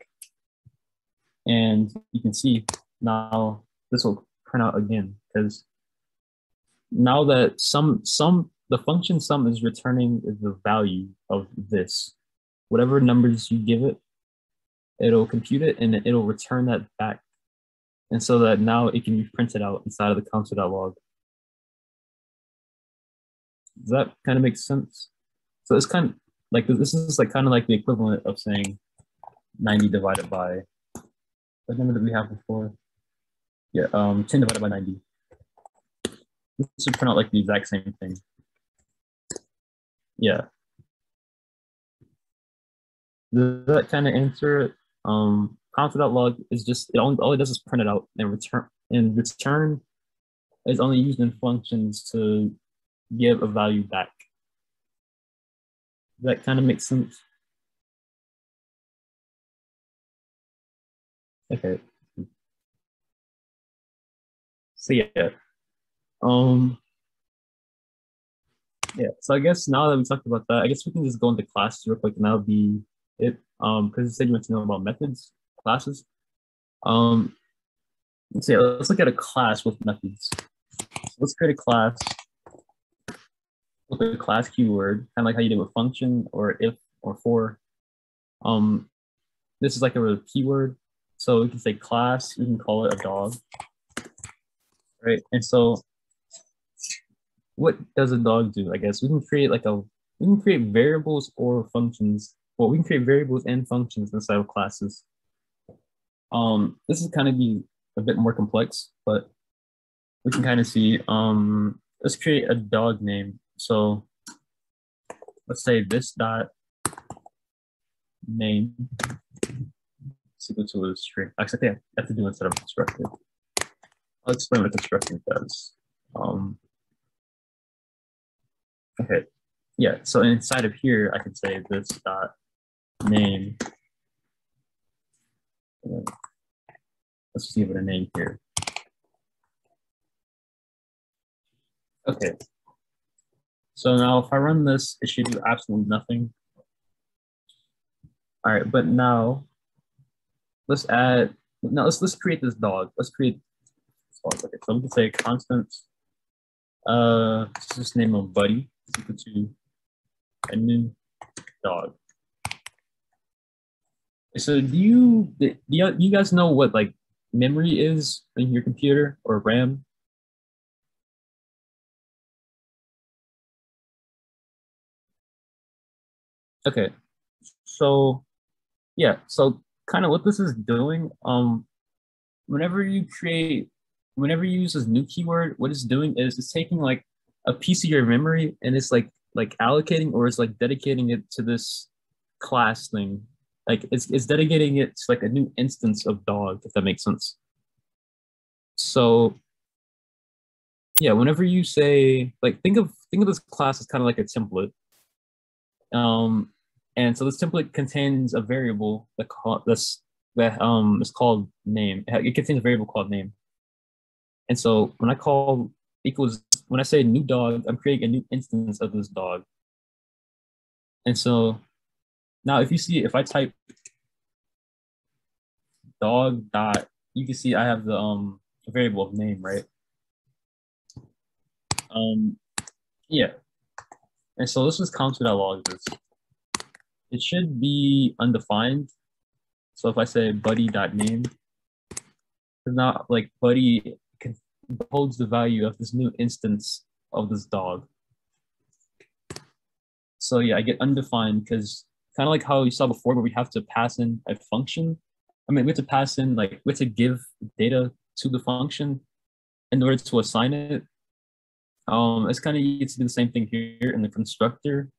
And you can see now this will print out again because now that the function sum is returning the value of this. Whatever numbers you give it, it'll compute it and it'll return that back. And so that now it can be printed out inside of the console.log. Does that kind of make sense? So it's kind of like, this is like kind of like the equivalent of saying 90 divided by, what number did we have before? Yeah, 10 divided by 90. This should print out like the exact same thing. Yeah. Does that kind of answer it? Console.log is just, all it does is print it out and return. And return is only used in functions to give a value back. That kind of makes sense. Okay. So yeah. Yeah, so I guess now that we talked about that, I guess we can just go into classes real quick and that'll be it. Because you said you want to know about methods, classes. Let's look at a class with methods. So let's create a class with a class keyword, kind of like how you did with function or if or for. This is like a keyword. So we can say class, we can call it a dog. Right. And so what does a dog do? I guess we can create variables or functions. Well, we can create variables and functions inside of classes. This is kind of be a bit more complex, but we can kind of see. Let's create a dog name. So let's say this dot name is equal to a string. Actually, I have to do instead of constructor. I'll explain what constructor does. Okay, yeah, so inside of here, I can say this dot name. Let's just give it a name here. Okay, so now if I run this, it should do absolutely nothing. All right, but now let's create this dog. Let's create this dog. Okay, so we can say constant, let's just name him Buddy. Equal to a new dog. So do you guys know what like memory is in your computer or RAM? Okay, so yeah, so kind of what this is doing, whenever you use this new keyword, what it's doing is it's taking like a piece of your memory, and it's like allocating or it's like dedicating it to this class thing. Like it's dedicating it to like a new instance of dog, if that makes sense. So yeah, whenever you say like think of this class as kind of like a template. And so this template contains a variable that is called name. It contains a variable called name. And so when I call equals when I say new dog, I'm creating a new instance of this dog. And so now if I type dog dot, you can see I have the variable of name, right? Yeah. And so let's just console.log this. It should be undefined. So if I say buddy.name, it's not like buddy holds the value of this new instance of this dog. So yeah, I get undefined because kind of like how you saw before, where we have to pass in a function. I mean, we have to pass in like we have to give data to the function in order to assign it. It's kind of used to do the same thing here in the constructor.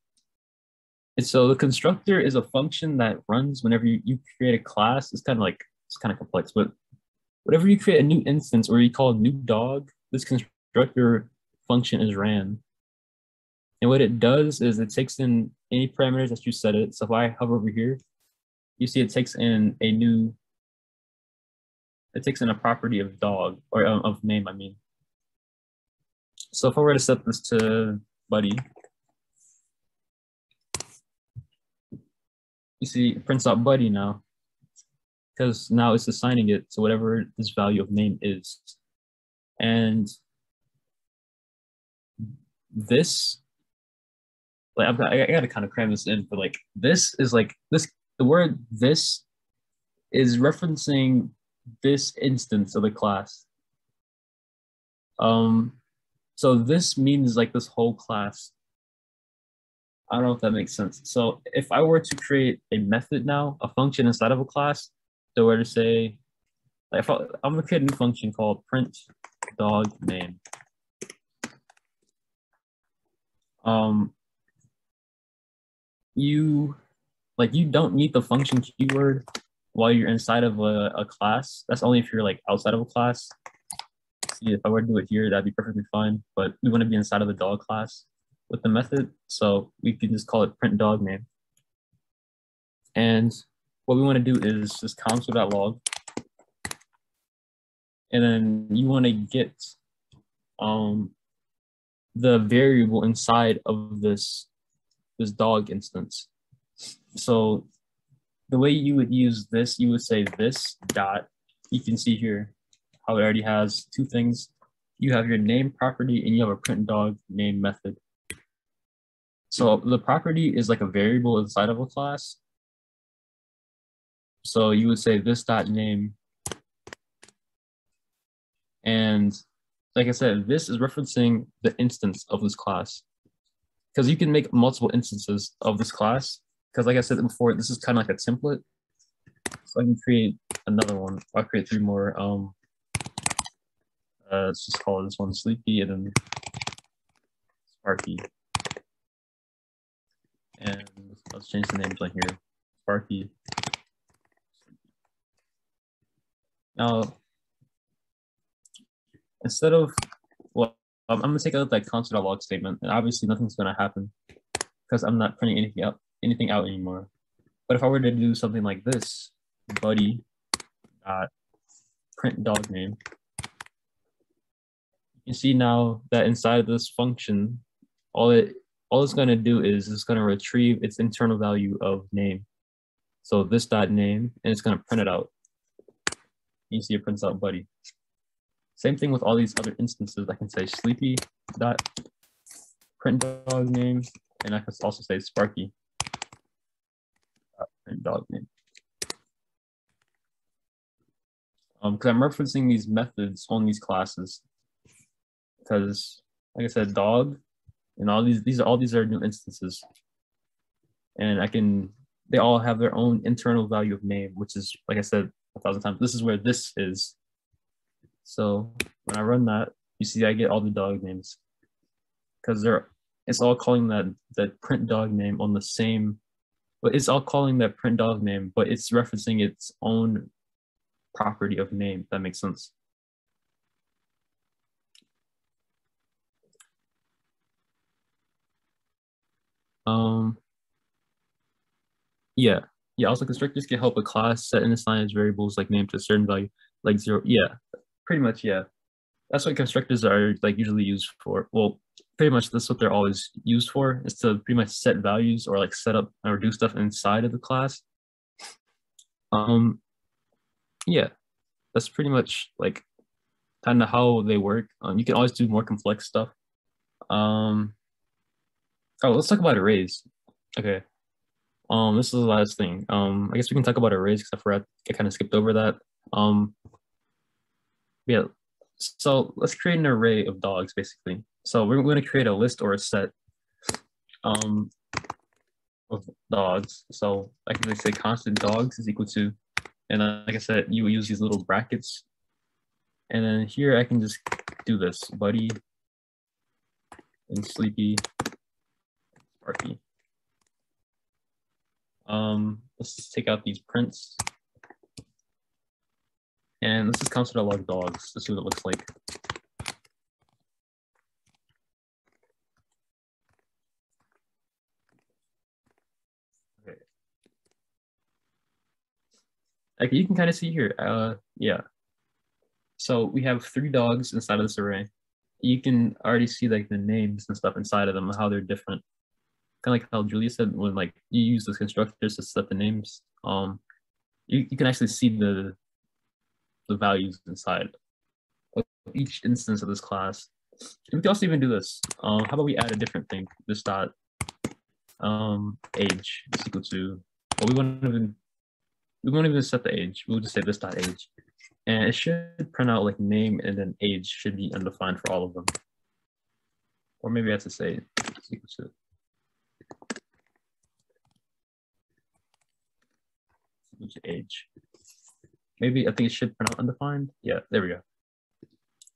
And so the constructor is a function that runs whenever you create a class. It's kind of complex, but whenever you create a new instance or you call a new dog, this constructor function is ran. And what it does is it takes in any parameters that you set it. So if I hover over here, you see it takes in a property of dog or of name, I mean. So if I were to set this to buddy, you see it prints out buddy now, because now it's assigning it to whatever this value of name is. And this, like I gotta kind of cram this in, but like this is like this, the word this is referencing this instance of the class. So this means like this whole class. I don't know if that makes sense. So if I were to create a method now, a function inside of a class, so where to say, like I'm gonna create a new function called print dog name. You don't need the function keyword while you're inside of a class. That's only if you're like outside of a class. See, if I were to do it here, that'd be perfectly fine. But we want to be inside of the dog class with the method, so we can just call it print dog name. And what we want to do is just console.log, and then you want to get the variable inside of this dog instance. So the way you would use this, you would say this dot. You can see here how it already has two things. You have your name property and you have a print dog name method. So the property is like a variable inside of a class. So you would say this dot name. And like I said, this is referencing the instance of this class, because you can make multiple instances of this class. Because like I said before, this is kind of like a template. So I can create another one. I'll create three more. Let's just call this one Sleepy and then Sparky. And let's change the names on here. Sparky. Now, instead of, well, I'm gonna take out that console.log statement, and obviously nothing's gonna happen because I'm not printing anything out anymore. But if I were to do something like this, buddy dot print dog name, you see now that inside of this function, all it's gonna do is it's gonna retrieve its internal value of name. So this dot name, and it's gonna print it out. You see it prints out buddy. Same thing with all these other instances. I can say sleepy dot print dog name, and I can also say Sparky dot print dog name. Because I'm referencing these methods on these classes. Because, like I said, dog and all these are new instances, and they all have their own internal value of name, which is, like I said 1,000 times, this is where this is. So when I run that, you see I get all the dog names. because it's all calling that print dog name on the same, but it's all calling that print dog name, but it's referencing its own property of name. If that makes sense. Yeah. Also, constructors can help a class set and assign its variables like name to a certain value, like 0. Yeah, pretty much. Yeah, that's what constructors are like usually used for. Well, pretty much that's what they're always used for, is to pretty much set values or like set up or do stuff inside of the class. Yeah, that's pretty much like kind of how they work. You can always do more complex stuff. Oh, let's talk about arrays. Okay. This is the last thing. I guess we can talk about arrays because I forgot, I kind of skipped over that. Yeah. So let's create an array of dogs, basically. So we're going to create a list or a set of dogs. So I can say constant dogs is equal to, and like I said, you will use these little brackets. And then here I can just do this, Buddy and Sleepy, Sparky. Let's just take out these prints. And let's just console.log dogs to see what it looks like. Okay. Like you can kind of see here, yeah. So we have 3 dogs inside of this array. You can already see like the names and stuff inside of them and how they're different. Kind of like how Julia said, when like you use those constructors to set the names, you can actually see the values inside of each instance of this class. And we can also even do this. How about we add a different thing? This dot age is equal to, well, we won't even set the age. We'll just say this dot age. And it should print out like name and then age should be undefined for all of them. Or maybe I have to say it's equal to age. Maybe I think it should print out undefined. Yeah, there we go.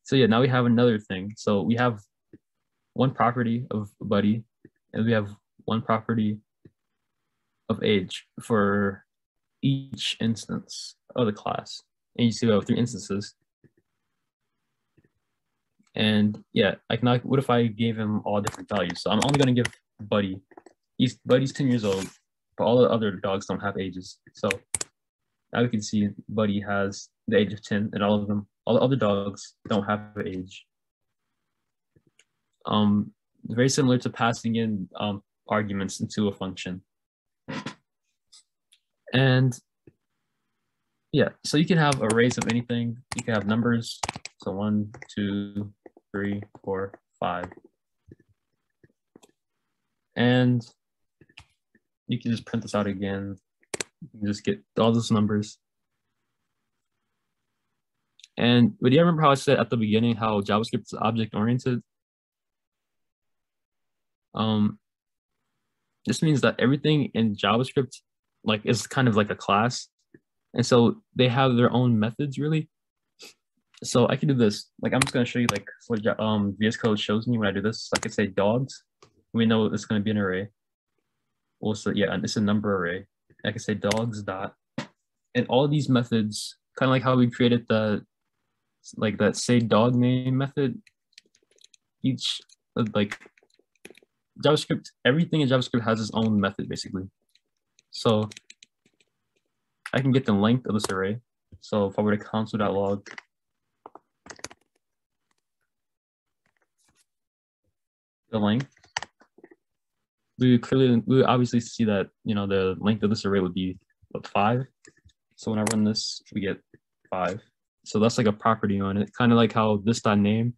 So yeah, now we have another thing. So we have one property of Buddy, and we have one property of age for each instance of the class. And you see we have 3 instances. And yeah, I can. What if I gave him all different values? So I'm only going to give Buddy. Buddy's 10 years old, but all the other dogs don't have ages. So now we can see Buddy has the age of 10, and all the other dogs don't have an age. Very similar to passing in arguments into a function. And yeah, so you can have arrays of anything. You can have numbers. So 1, 2, 3, 4, 5. And you can just print this out again. You can just get all those numbers. But do you remember how I said at the beginning how JavaScript is object-oriented? This means that everything in JavaScript like is kind of like a class. And so they have their own methods really. So I can do this. Like I'm just gonna show you like what VS Code shows me when I do this. So I could say dogs. We know it's gonna be an array. Also, yeah, it's a number array. I can say dogs dot, and all these methods, kind of like how we created that say dog name method. Each like JavaScript, everything in JavaScript has its own method basically. So I can get the length of this array. So if I were to console.log the length, we obviously see that the length of this array would be 5. So when I run this, we get 5. So that's like a property on it, kind of like how this .name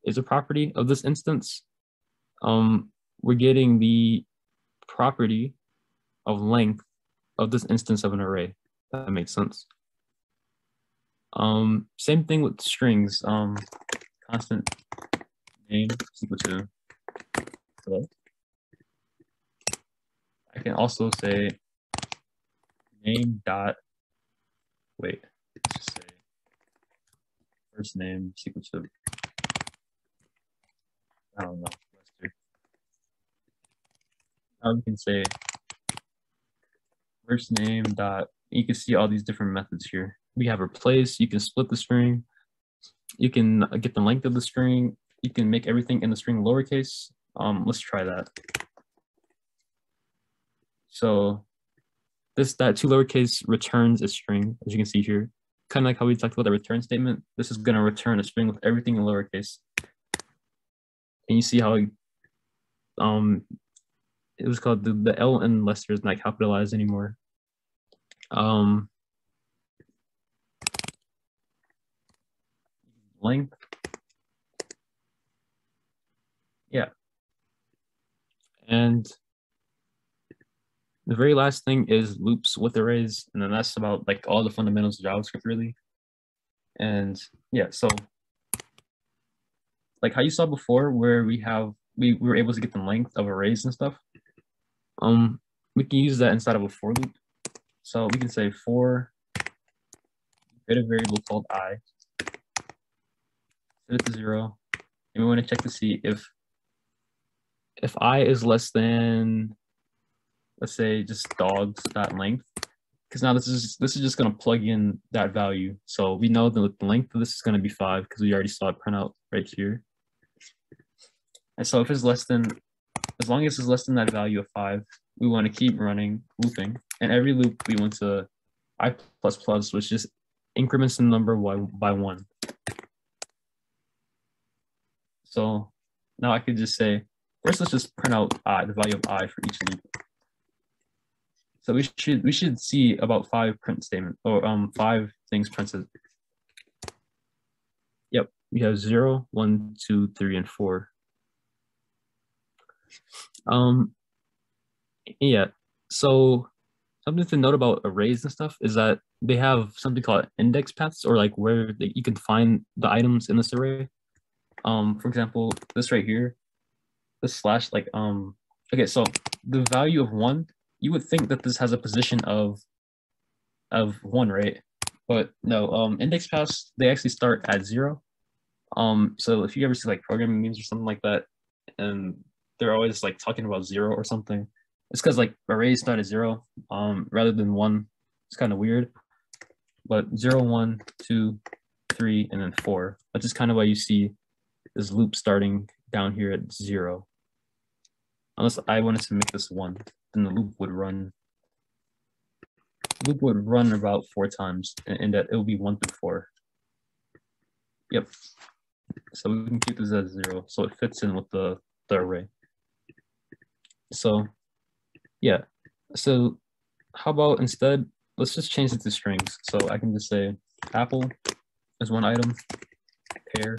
is a property of this instance. We're getting the property of length of this instance of an array. That makes sense. Same thing with strings. Constant name is equal to hello. I can also say name dot wait. Let's just say first name is equal to I don't know. Now we can say first name dot. You can see all these different methods here. We have replace. You can split the string. You can get the length of the string. You can make everything in the string lowercase. Let's try that. So that two lowercase returns a string, as you can see here. Kind of like how we talked about the return statement. This is going to return a string with everything in lowercase. And you see how it was called the L in Lester is not capitalized anymore. Length. Yeah. And the very last thing is loops with arrays, and then that's about like all the fundamentals of JavaScript really. And yeah, so like how you saw before, where we were able to get the length of arrays and stuff. We can use that inside of a for loop. So we can say for create a variable called I, set it to 0, and we want to check to see if I is less than, let's say, just dogs.length, because now this is just going to plug in that value. So we know that the length of this is going to be 5 because we already saw it print out right here. And so if it's less than, as long as it's less than that value of 5, we want to keep running looping. And every loop we want to I++, which just increments the number by 1. So now I could just say, first let's just print out I, the value of I for each loop. So we should see about 5 print statements, or 5 things printed. Yep, we have 0, 1, 2, 3, and 4. Yeah, so something to note about arrays and stuff is that they have something called index paths, or like where you can find the items in this array. For example, this right here, this slash, like, okay, so the value of 1, you would think that this has a position of 1, right? But no, index paths, they actually start at 0. So if you ever see like programming memes or something like that, and they're always like talking about 0 or something, it's because like arrays start at 0 rather than 1. It's kind of weird. But 0, 1, 2, 3, and then 4. That's just kind of why you see this loop starting down here at 0. Unless I wanted to make this 1, then the loop would run. The loop would run about 4 times, and that it will be 1 through 4. Yep. So we can keep this at 0, so it fits in with the array. So yeah. So how about instead, let's just change it to strings. So I can just say apple is one item, pear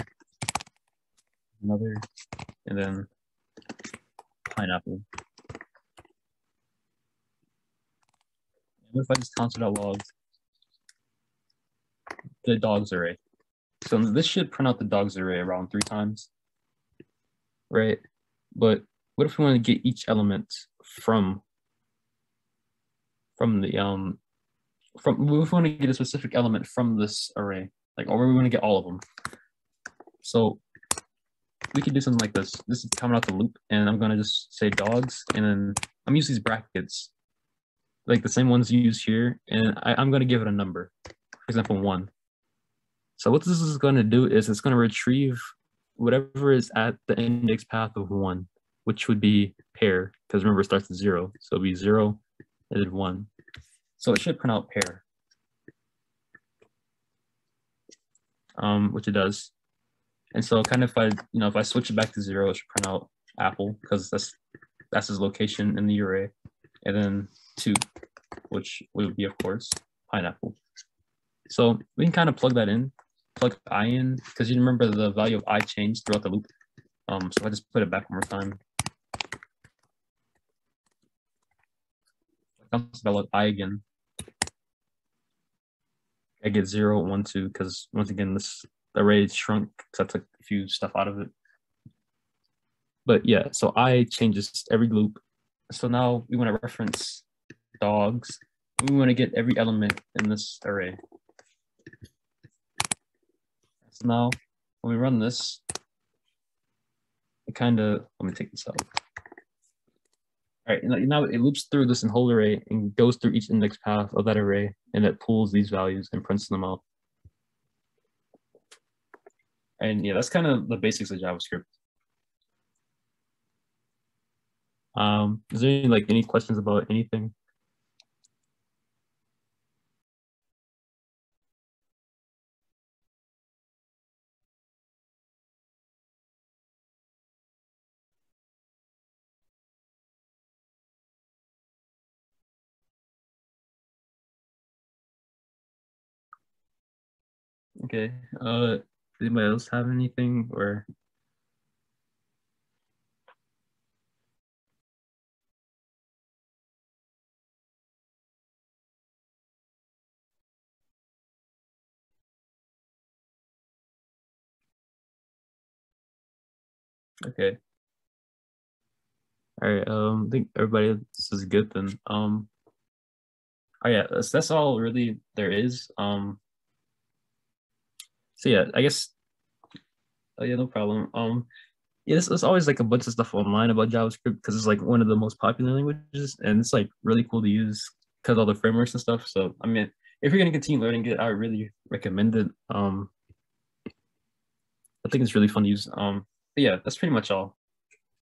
another, and then pineapple. What if I just console.log the dogs array? So this should print out the dogs array around 3 times, right? But what if we want to get each element from the if we want to get a specific element from this array, like, or we want to get all of them? So we could do something like this. This is coming out the loop, and I'm gonna just say dogs, and then I'm using these brackets, like the same ones used here, and I'm gonna give it a number, for example, 1. So what this is gonna do is it's gonna retrieve whatever is at the index path of 1, which would be pear, because remember it starts at 0, so it'll be 0 and then 1. So it should print out pear, which it does. And so kind of if I switch it back to 0, it should print out apple, because that's his location in the array. And then 2, which would be, of course, pineapple. So we can kind of plug I in, because you remember the value of I changed throughout the loop. So I just put it back one more time. Spell I again. I get 0, 1, 2, because once again, this array shrunk because I took a few stuff out of it. But yeah, so I changes every loop. So now we want to reference dogs. We want to get every element in this array. So now when we run this, it kind of, let me take this out. All All right, now it loops through this whole array and goes through each index path of that array, and it pulls these values and prints them out. And yeah, that's kind of the basics of JavaScript. Is there any questions about anything? Okay. Anybody else have anything or? Okay. All right. I think everybody else is good then. Oh yeah, that's all really there is. So yeah, I guess. Oh yeah, no problem. Yeah, there's always like a bunch of stuff online about JavaScript because it's like one of the most popular languages, and it's like really cool to use because all the frameworks and stuff. So I mean, if you're gonna continue learning it, I would really recommend it. I think it's really fun to use. But yeah, that's pretty much all.